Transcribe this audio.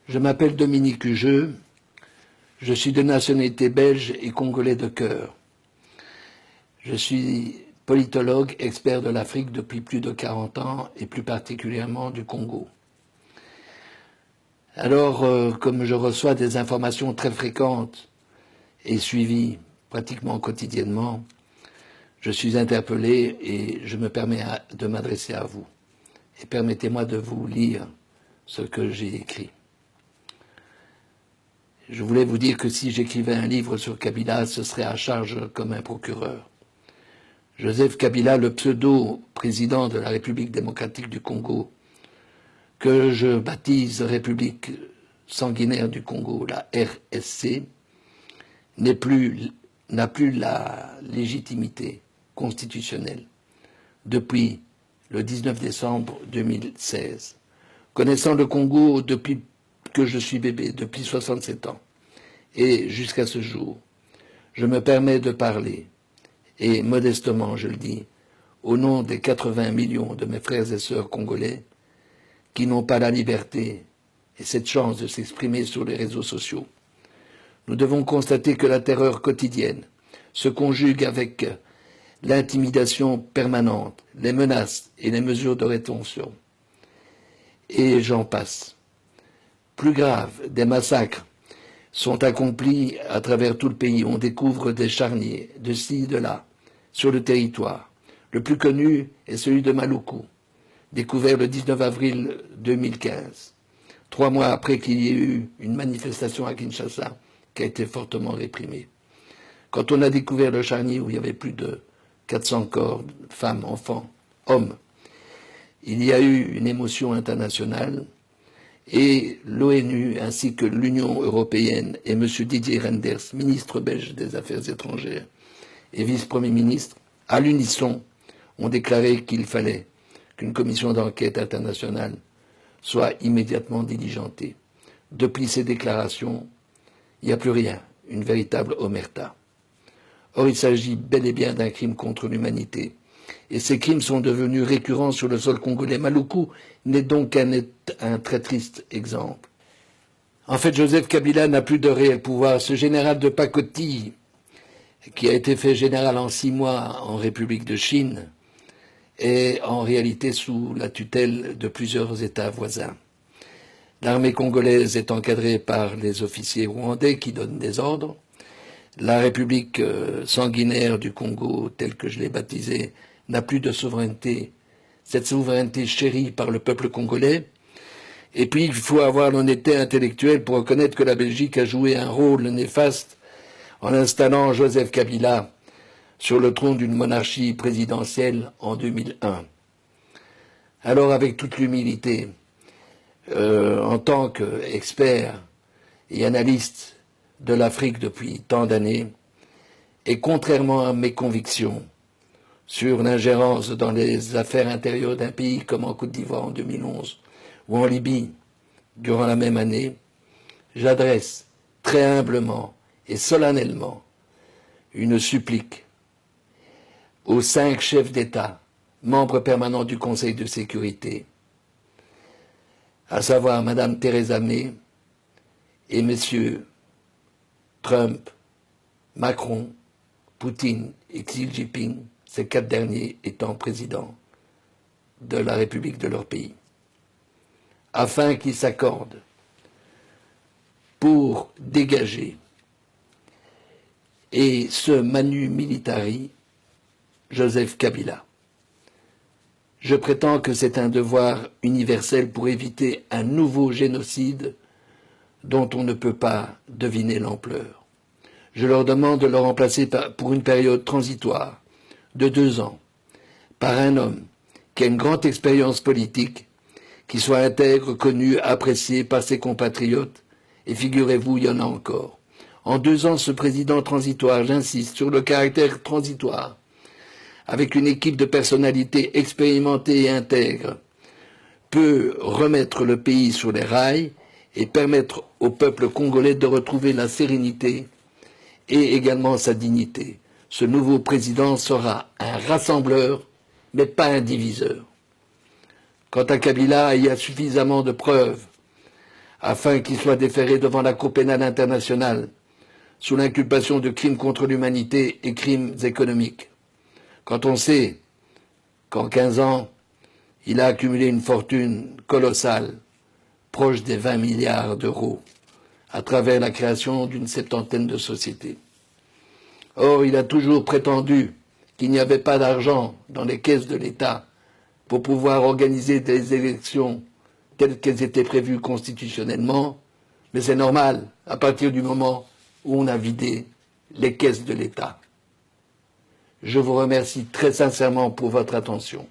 Je m'appelle Dominique Hugeux, je suis de nationalité belge et congolais de cœur. Je suis politologue, expert de l'Afrique depuis plus de 40 ans et plus particulièrement du Congo. Alors, comme je reçois des informations très fréquentes et suivies pratiquement quotidiennement, je suis interpellé et je me permets de m'adresser à vous. Et permettez-moi de vous lire ce que j'ai écrit. Je voulais vous dire que si j'écrivais un livre sur Kabila, ce serait à charge comme un procureur. Joseph Kabila, le pseudo-président de la République démocratique du Congo, que je baptise République sanguinaire du Congo, la RSC, n'a plus la légitimité constitutionnelle depuis le 19 décembre 2016. Connaissant le Congo depuis que je suis bébé, depuis 67 ans, et jusqu'à ce jour, je me permets de parler, et modestement je le dis, au nom des 80 millions de mes frères et sœurs congolais qui n'ont pas la liberté et cette chance de s'exprimer sur les réseaux sociaux. Nous devons constater que la terreur quotidienne se conjugue avec l'intimidation permanente, les menaces et les mesures de rétention. Et j'en passe. Plus grave, des massacres sont accomplis à travers tout le pays. On découvre des charniers de ci, de là, sur le territoire. Le plus connu est celui de Maluku, découvert le 19 avril 2015, 3 mois après qu'il y ait eu une manifestation à Kinshasa qui a été fortement réprimée. Quand on a découvert le charnier où il y avait plus de 400 corps, femmes, enfants, hommes, il y a eu une émotion internationale et l'ONU ainsi que l'Union européenne et M. Didier Reynders, ministre belge des Affaires étrangères et vice-premier ministre, à l'unisson, ont déclaré qu'il fallait qu'une commission d'enquête internationale soit immédiatement diligentée. Depuis ces déclarations, il n'y a plus rien, une véritable omerta. Or, il s'agit bel et bien d'un crime contre l'humanité. Et ces crimes sont devenus récurrents sur le sol congolais. Maluku n'est donc un très triste exemple. En fait, Joseph Kabila n'a plus de réel pouvoir. Ce général de pacotille, qui a été fait général en 6 mois en République de Chine, est en réalité sous la tutelle de plusieurs États voisins. L'armée congolaise est encadrée par les officiers rwandais qui donnent des ordres. La République sanguinaire du Congo, telle que je l'ai baptisée, n'a plus de souveraineté, cette souveraineté chérie par le peuple congolais. Et puis, il faut avoir l'honnêteté intellectuelle pour reconnaître que la Belgique a joué un rôle néfaste en installant Joseph Kabila sur le trône d'une monarchie présidentielle en 2001. Alors, avec toute l'humilité, en tant qu'expert et analyste de l'Afrique depuis tant d'années, et contrairement à mes convictions sur l'ingérence dans les affaires intérieures d'un pays comme en Côte d'Ivoire en 2011 ou en Libye durant la même année, j'adresse très humblement et solennellement une supplique aux 5 chefs d'État, membres permanents du Conseil de sécurité, à savoir Mme Theresa May et messieurs Trump, Macron, Poutine et Xi Jinping, ces 4 derniers étant présidents de la République de leur pays, afin qu'ils s'accordent pour dégager et ce manu militari Joseph Kabila. Je prétends que c'est un devoir universel pour éviter un nouveau génocide dont on ne peut pas deviner l'ampleur. Je leur demande de le remplacer pour une période transitoire de 2 ans par un homme qui a une grande expérience politique, qui soit intègre, connu, apprécié par ses compatriotes, et figurez-vous, il y en a encore. En 2 ans, ce président transitoire, j'insiste sur le caractère transitoire, avec une équipe de personnalités expérimentées et intègres, peut remettre le pays sur les rails et permettre au peuple congolais de retrouver la sérénité et également sa dignité. Ce nouveau président sera un rassembleur, mais pas un diviseur. Quant à Kabila, il y a suffisamment de preuves afin qu'il soit déféré devant la Cour pénale internationale sous l'inculpation de crimes contre l'humanité et crimes économiques. Quand on sait qu'en 15 ans, il a accumulé une fortune colossale, proche des 20 milliards d'euros, à travers la création d'une septantaine de sociétés. Or, il a toujours prétendu qu'il n'y avait pas d'argent dans les caisses de l'État pour pouvoir organiser des élections telles qu'elles étaient prévues constitutionnellement, mais c'est normal à partir du moment où on a vidé les caisses de l'État. Je vous remercie très sincèrement pour votre attention.